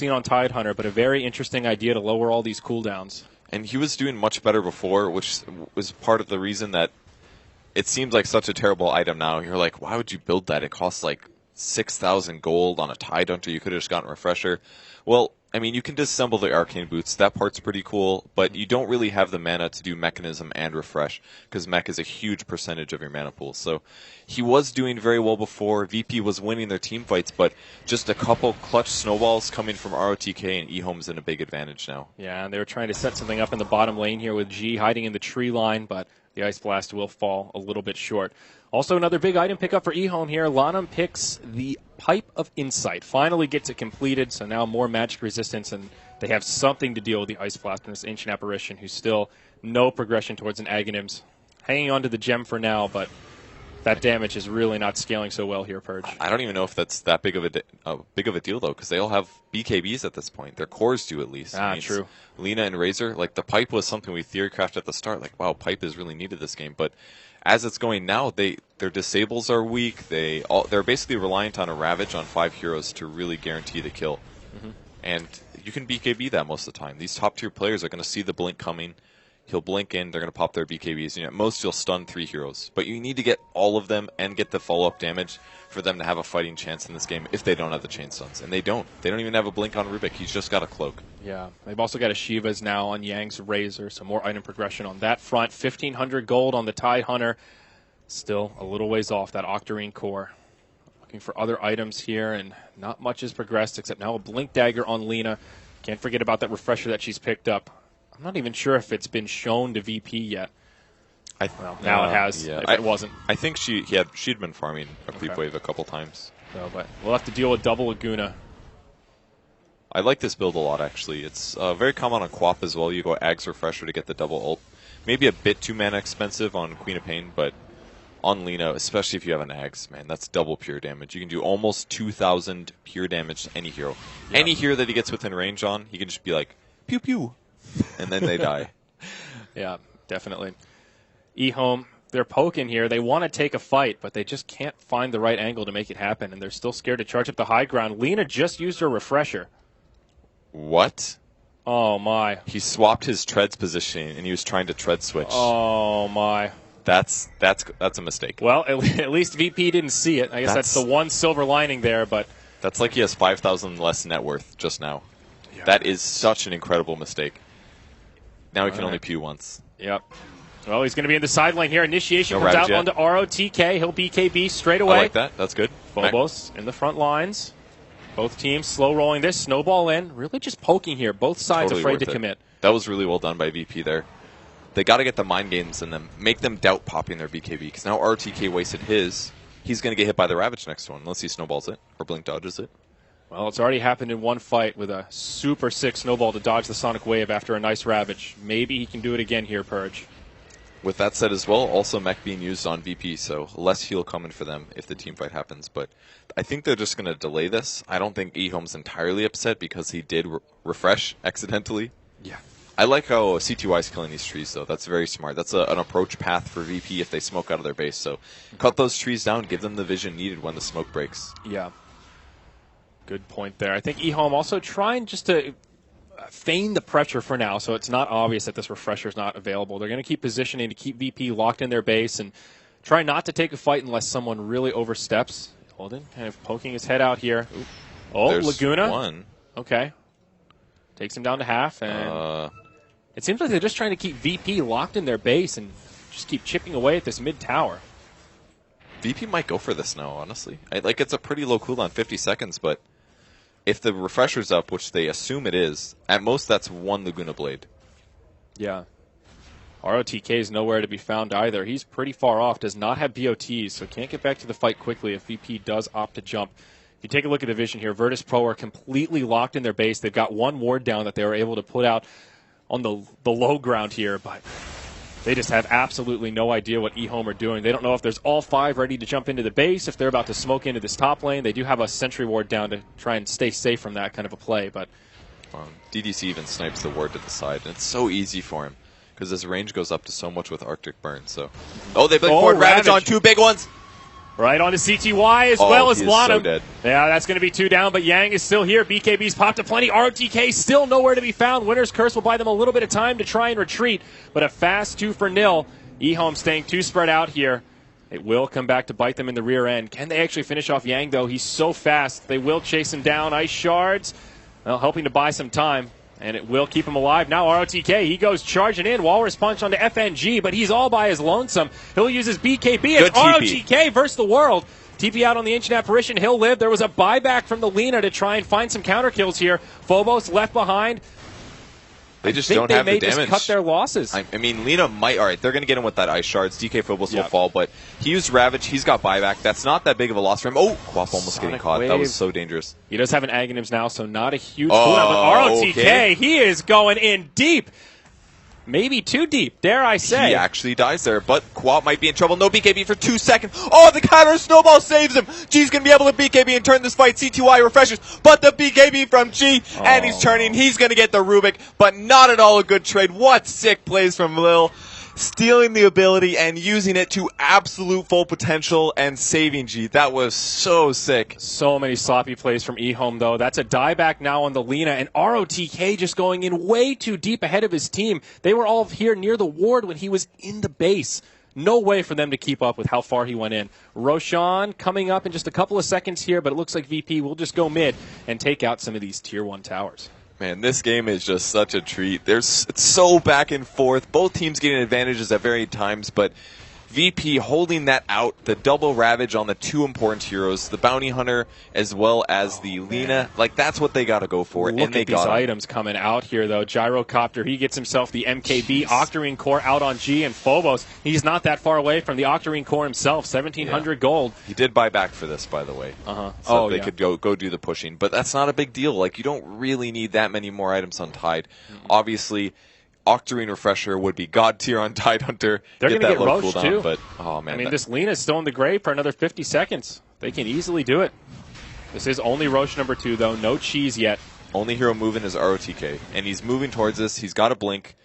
seen on Tidehunter, but a very interesting idea to lower all these cooldowns. And he was doing much better before, which was part of the reason that it seems like such a terrible item now. You're like, why would you build that? It costs like 6,000 gold on a Tidehunter. You could have just gotten Refresher. Well, I mean, you can disassemble the Arcane Boots. That part's pretty cool, but you don't really have the mana to do Mechanism and Refresh, because Mech is a huge percentage of your mana pool. So he was doing very well before. VP was winning their team fights, but just a couple clutch snowballs coming from ROTK, and eHome's in a big advantage now. Yeah, and they were trying to set something up in the bottom lane here with G hiding in the tree line, but the Ice Blast will fall a little bit short. Also, another big item pickup for eHome here. Lanham picks the Pipe of Insight. Finally gets it completed, so now more magic resistance, and they have something to deal with the Ice Blast and this Ancient Apparition, who's still no progression towards an Aghanims. Hanging on to the gem for now, but that damage is really not scaling so well here, Purge. I don't even know if that's that big of a deal, though, because they all have BKBs at this point. Their cores do, at least. Ah, true. Lena and Razor, like, the Pipe was something we theorycrafted at the start. Like, wow, Pipe is really needed this game, but as it's going now, their disables are weak. They're basically reliant on a Ravage on 5 heroes to really guarantee the kill. And you can BKB that most of the time. These top-tier players are going to see the blink coming. He'll blink in, they're going to pop their BKBs. And at most, you'll stun 3 heroes. But you need to get all of them and get the follow-up damage for them to have a fighting chance in this game if they don't have the chain stuns. And they don't. They don't even have a blink on Rubik. He's just got a cloak. Yeah, they've also got a Shiva's now on Yang's Razor, so more item progression on that front. 1,500 gold on the Tidehunter. Still a little ways off that Octarine core. Looking for other items here, and not much has progressed except now a Blink Dagger on Lena. Can't forget about that Refresher that she's picked up. I'm not even sure if it's been shown to VP yet. Well, now it has. Yeah. If it wasn't, I think she'd been farming a creep wave a couple times. So, but we'll have to deal with double Laguna. I like this build a lot, actually. It's very common on Quap as well. You go Ags Refresher to get the double ult. Maybe a bit too mana expensive on Queen of Pain, but on Lena, especially if you have an Ags, man, that's double pure damage. You can do almost 2,000 pure damage to any hero. Yeah. Any hero that he gets within range on, he can just be like, pew pew, and then they die. Yeah, definitely. eHome, they're poking here. They want to take a fight, but they just can't find the right angle to make it happen, and they're still scared to charge up the high ground. Lena just used her Refresher. What? Oh, my. He swapped his treads positioning, and he was trying to tread switch. Oh, my. That's a mistake. Well, at least VP didn't see it. I guess that's the one silver lining there, but that's like he has 5,000 less net worth just now. Yeah. That is such an incredible mistake. Now he can only pew once. Yep. Well, he's going to be in the sideline here. Initiation comes out onto ROTK. He'll BKB straight away. I like that. That's good. Phobos in the front lines. Both teams slow rolling this. Snowball in. Really just poking here. Both sides afraid to commit. That was really well done by VP there. They got to get the mind games in them. Make them doubt popping their BKB. Because now RTK wasted his. He's going to get hit by the Ravage next one. Unless he snowballs it. Or blink dodges it. Well, it's already happened in one fight with a super sick snowball to dodge the Sonic Wave after a nice Ravage. Maybe he can do it again here, Purge. With that said as well, also mech being used on VP, so less heal coming for them if the team fight happens. But I think they're just going to delay this. I don't think eHome's entirely upset because he did refresh accidentally. Yeah. I like how CTY's killing these trees, though. That's very smart. That's an approach path for VP if they smoke out of their base. So cut those trees down, give them the vision needed when the smoke breaks. Yeah. Good point there. I think eHome also trying just to feign the pressure for now, so it's not obvious that this Refresher is not available. They're going to keep positioning to keep VP locked in their base and try not to take a fight unless someone really oversteps. Holden kind of poking his head out here. Ooh. Oh, there's Laguna. One. Okay. Takes him down to half, and it seems like they're just trying to keep VP locked in their base and just keep chipping away at this mid-tower. VP might go for this now, honestly. It's a pretty low cooldown, 50 seconds, but if the Refresher's up, which they assume it is, at most that's one Laguna Blade. Yeah. ROTK is nowhere to be found either. He's pretty far off, does not have BOTs, so can't get back to the fight quickly if VP does opt to jump. If you take a look at the vision here, Virtus Pro are completely locked in their base. They've got one ward down that they were able to put out on the low ground here, but they just have absolutely no idea what eHome are doing. They don't know if there's all 5 ready to jump into the base, if they're about to smoke into this top lane. They do have a sentry ward down to try and stay safe from that kind of a play, but DDC even snipes the ward to the side, and it's so easy for him because his range goes up to so much with Arctic Burn. So, they blink forward Ravage on 2 big ones. Right on to CTY as Oh, well as he is so Lanham. dead. Yeah, that's going to be 2 down, but Yang is still here. BKB's popped to plenty. ROTK still nowhere to be found. Winner's Curse will buy them a little bit of time to try and retreat, but a fast 2-0. E-Home staying 2 spread out here. It will come back to bite them in the rear end. Can they actually finish off Yang, though? He's so fast. They will chase him down. Ice Shards, well, hoping to buy some time. And it will keep him alive. Now ROTK, he goes charging in. Walrus punch onto FNG, but he's all by his lonesome. He'll use his BKB. It's ROTK versus the world. TP out on the Ancient Apparition. He'll live. There was a buyback from the Lina to try and find some counter kills here. Phobos left behind. They just don't have the damage. They may just cut their losses. I mean, Lina might. All right, they're going to get him with that Ice Shards. DK Phobos will fall, but he used Ravage. He's got buyback. That's not that big of a loss for him. Oh, Quap almost getting caught. Wave. That was so dangerous. He does have an Aghanims now, so not a huge cooldown. But ROTK, he is going in deep. Maybe too deep, dare I say. He actually dies there, but Quap might be in trouble. No BKB for 2 seconds. Oh, the counter snowball saves him. G's going to be able to BKB and turn this fight. C2Y refreshes, but the BKB from G, and he's turning. He's going to get the Rubik, but not at all a good trade. What sick plays from Lil. Stealing the ability and using it to absolute full potential and saving G. That was so sick. So many sloppy plays from E-Home, though. That's a dieback now on the Lina, and ROTK just going in way too deep ahead of his team. They were all here near the ward when he was in the base. No way for them to keep up with how far he went in. Roshan coming up in just a couple of seconds here, but it looks like VP will just go mid and take out some of these Tier 1 towers. Man, this game is just such a treat. It's so back and forth. Both teams getting advantages at varied times, but VP holding that out, the double Ravage on the 2 important heroes, the Bounty Hunter as well as the Lina. Like, that's what they got to go for, Look and they at these got items coming out here, though. Gyrocopter, he gets himself the MKB Octarine Core out on G, and Phobos, he's not that far away from the Octarine Core himself, 1,700 gold. He did buy back for this, by the way. So they could go do the pushing. But that's not a big deal. Like, you don't really need that many more items on Tide. Obviously, Octarine Refresher would be god tier on Tide Hunter. They're going to get low roached, cooldown, too. But, oh, man. I mean, this Lina's still in the grave for another 50 seconds. They can easily do it. This is only Roche number 2, though. No cheese yet. Only hero moving is ROTK. And he's moving towards us. He's got a blink.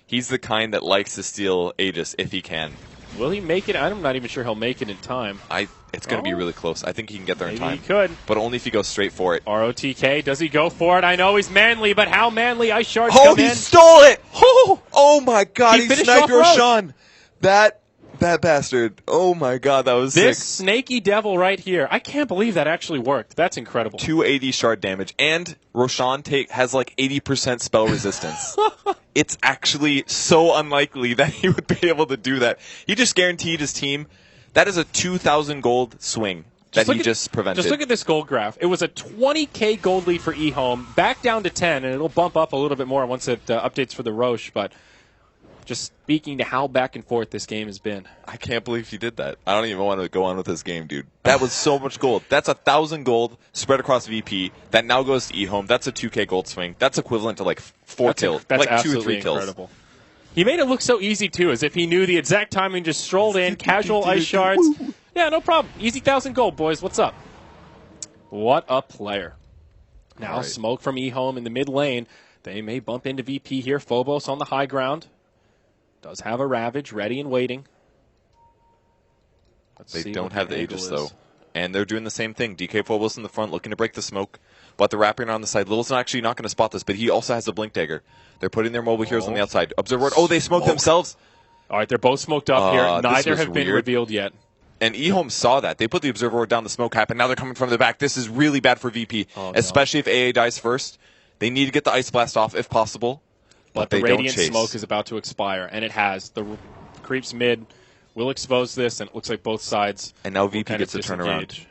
He's the kind that likes to steal Aegis if he can. Will he make it? I'm not even sure he'll make it in time. It's going to be really close. I think he can get there in time. He could. But only if he goes straight for it. ROTK, does he go for it? I know he's manly, but how manly? Ice Shards come in. He stole it! Oh my god, he sniped Roshan. That bastard. Oh my god, that was this sick. snaky devil right here. I can't believe that actually worked. That's incredible. 280 shard damage. And Roshan has like 80% spell resistance. It's actually so unlikely that he would be able to do that. He just guaranteed his team. That is a 2,000 gold swing that he just prevented. Just look at this gold graph. It was a 20k gold lead for E-Home, back down to 10, and it'll bump up a little bit more once it updates for the Roche, but just speaking to how back and forth this game has been. I can't believe he did that. I don't even want to go on with this game, dude. That was so much gold. That's 1,000 gold spread across VP. That now goes to E-Home. That's a 2k gold swing. That's equivalent to like 4 kills. That's like 2 or 3 absolutely kills. Incredible. He made it look so easy, too, as if he knew the exact timing, just strolled in, casual Ice Shards. Yeah, no problem. Easy 1,000 gold, boys. What's up? What a player. Now, smoke from E-Home in the mid lane. They may bump into VP here. Phobos on the high ground. Does have a Ravage ready and waiting. They don't have the Aegis, though. And they're doing the same thing. DK Phobos in the front, looking to break the smoke. But they're wrapping on the side. Lil's actually not going to spot this, but he also has the Blink Dagger. They're putting their mobile heroes on the outside. Observe ward. Oh, they smoked themselves. All right, they're both smoked up here. Neither have been revealed yet. And E-Home saw that. They put the Observer Ward down the smoke cap, and now they're coming from the back. This is really bad for VP, especially if AA dies first. They need to get the Ice Blast off if possible. But the Radiant Smoke is about to expire, and it has. The creeps mid will expose this, and it looks like both sides. And now VP gets a turnaround.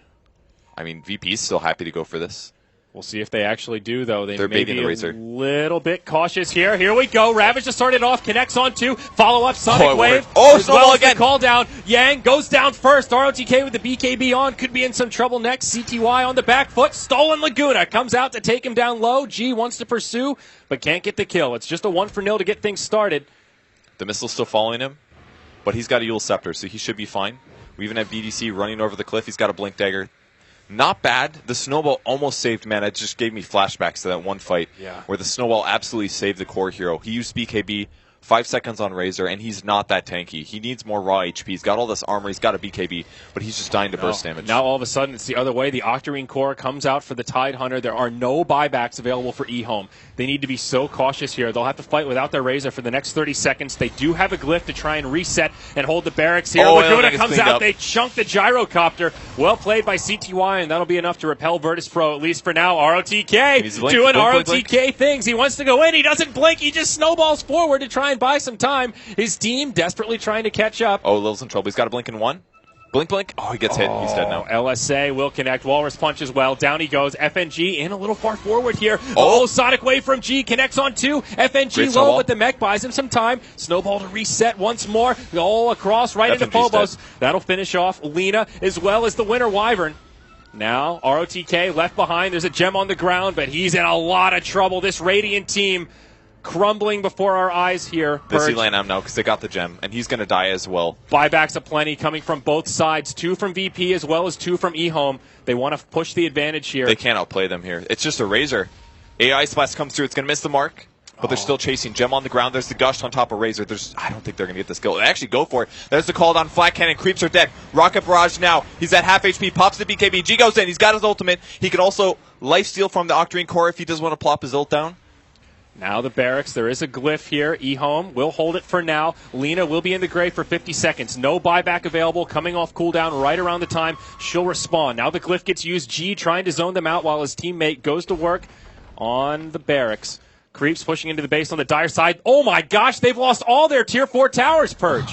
I mean, VP's still happy to go for this. We'll see if they actually do, though. They're may baiting be the Razor. A little bit cautious here. Here we go. Ravage just started off. Connects on 2. Follow-up Sonic Wave. Snowball again. Call down. Yang goes down first. ROTK with the BKB on. Could be in some trouble next. CTY on the back foot. Stolen Laguna. Comes out to take him down low. G wants to pursue, but can't get the kill. It's just a 1-0 to get things started. The missile's still following him, but he's got a Yule Scepter, so he should be fine. We even have BDC running over the cliff. He's got a Blink Dagger. Not bad. The snowball almost saved, man. It just gave me flashbacks to that one fight where the snowball absolutely saved the core hero. He used BKB 5 seconds on Razor, and he's not that tanky. He needs more raw HP. He's got all this armor. He's got a BKB, but he's just dying to burst damage. Now all of a sudden it's the other way. The Octarine Core comes out for the Tidehunter. There are no buybacks available for I.M.O. They need to be so cautious here. They'll have to fight without their Razor for the next 30 seconds. They do have a glyph to try and reset and hold the barracks here. Laguna comes out. They chunk the gyrocopter. Well played by CTY, and that'll be enough to repel Virtus Pro, at least for now. ROTK doing ROTK things. He wants to go in. He doesn't blink. He just snowballs forward to try and buy some time. His team desperately trying to catch up. Oh, Lil's in trouble. He's got a blink in one. Blink, blink. Oh, he gets hit. He's dead now. LSA will connect. Walrus punch as well. Down he goes. FNG in a little far forward here. Oh, Sonic Wave from G connects on two. FNG low, but the mech buys him some time. Snowball to reset once more. All across right into Phobos. That'll finish off Lena as well as the winner Wyvern. Now, ROTK left behind. There's a gem on the ground, but he's in a lot of trouble. This Radiant team crumbling before our eyes here. They see Lanham now because they got the gem, and he's going to die as well. Buybacks aplenty coming from both sides. 2 from VP as well as 2 from E-Home. They want to push the advantage here. They can't outplay them here. It's just a Razor. AI Splash comes through. It's going to miss the mark, but they're still chasing. Gem on the ground. There's the Gush on top of Razor. I don't think they're going to get this kill. They actually go for it. There's the call down. Flat Cannon. Creeps are dead. Rocket Barrage now. He's at half HP. Pops the BKB. G goes in. He's got his ultimate. He can also lifesteal from the Octarine Core if he does want to plop his ult down. Now the barracks. There is a glyph here. E-Home will hold it for now. Lena will be in the grave for 50 seconds. No buyback available. Coming off cooldown right around the time she'll respawn. Now the glyph gets used. G trying to zone them out while his teammate goes to work on the barracks. Creeps pushing into the base on the dire side. Oh my gosh, they've lost all their tier 4 towers, Purge.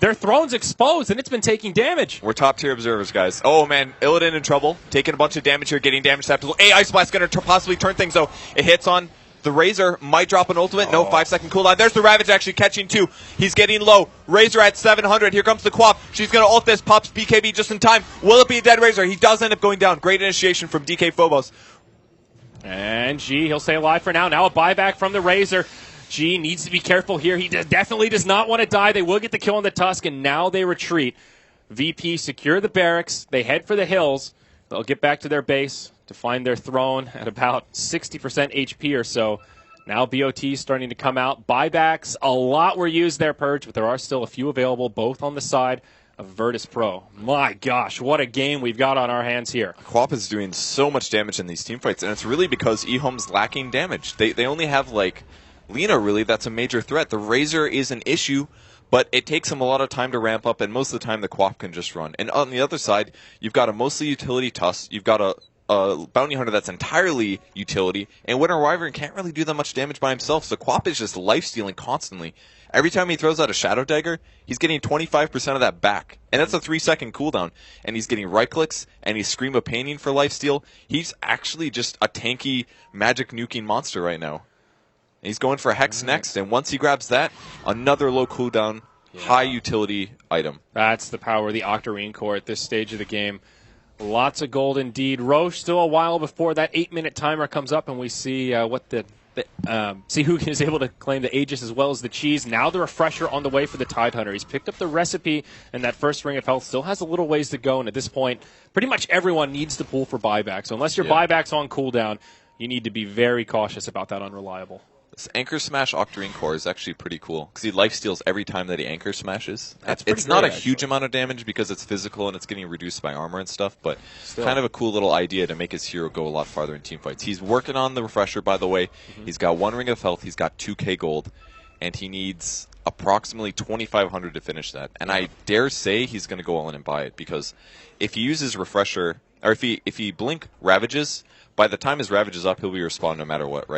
Their throne's exposed, and it's been taking damage. We're top-tier observers, guys. Oh, man. Illidan in trouble. Taking a bunch of damage here, getting damage to AI Splash going to possibly turn things, though. It hits on the Razor. Might drop an ultimate. No, 5-second cooldown. There's the Ravage actually catching 2. He's getting low. Razor at 700. Here comes the Quap. She's going to ult this. Pops BKB just in time. Will it be a dead Razor? He does end up going down. Great initiation from DK Phobos. And G, he'll stay alive for now. Now a buyback from the Razor. G needs to be careful here. He definitely does not want to die. They will get the kill on the Tusk, and now they retreat. VP secure the barracks. They head for the hills. They'll get back to their base to find their throne at about 60% HP or so. Now BOT is starting to come out. Buybacks, a lot were used there, Purge, but there are still a few available, both on the side of Virtus Pro. My gosh, what a game we've got on our hands here. Quap is doing so much damage in these teamfights, and it's really because E-Home's lacking damage. They only have, like, Lena, really, that's a major threat. The Razor is an issue, but it takes him a lot of time to ramp up, and most of the time the Quap can just run. And on the other side, you've got a mostly utility Tusk, you've got a Bounty Hunter that's entirely utility, and Winter Wyvern can't really do that much damage by himself, so Quap is just life-stealing constantly. Every time he throws out a Shadow Dagger, he's getting 25% of that back, and that's a 3-second cooldown, and he's getting right-clicks, and he's Scream of Painting for lifesteal. He's actually just a tanky, magic nuking monster right now. He's going for a Hex next, and once he grabs that, another low cooldown, high utility item. That's the power of the Octarine Core at this stage of the game. Lots of gold indeed. Roche still a while before that 8-minute timer comes up, and we see see who is able to claim the Aegis as well as the Cheese. Now the Refresher on the way for the Tidehunter. He's picked up the recipe, and that first ring of health still has a little ways to go. And at this point, pretty much everyone needs to pull for buyback. So unless your buyback's on cooldown, you need to be very cautious about that unreliable. This Anchor Smash Octarine Core is actually pretty cool because he lifesteals every time that he Anchor Smashes. It's not a huge amount of damage because it's physical and it's getting reduced by armor and stuff, but kind of a cool little idea to make his hero go a lot farther in teamfights. He's working on the Refresher, by the way. He's got 1 ring of health, he's got 2k gold, and he needs approximately 2,500 to finish that. And I dare say he's going to go all in and buy it because if he uses Refresher, or if he blink Ravages, by the time his Ravage is up, he'll be respawned no matter what, right?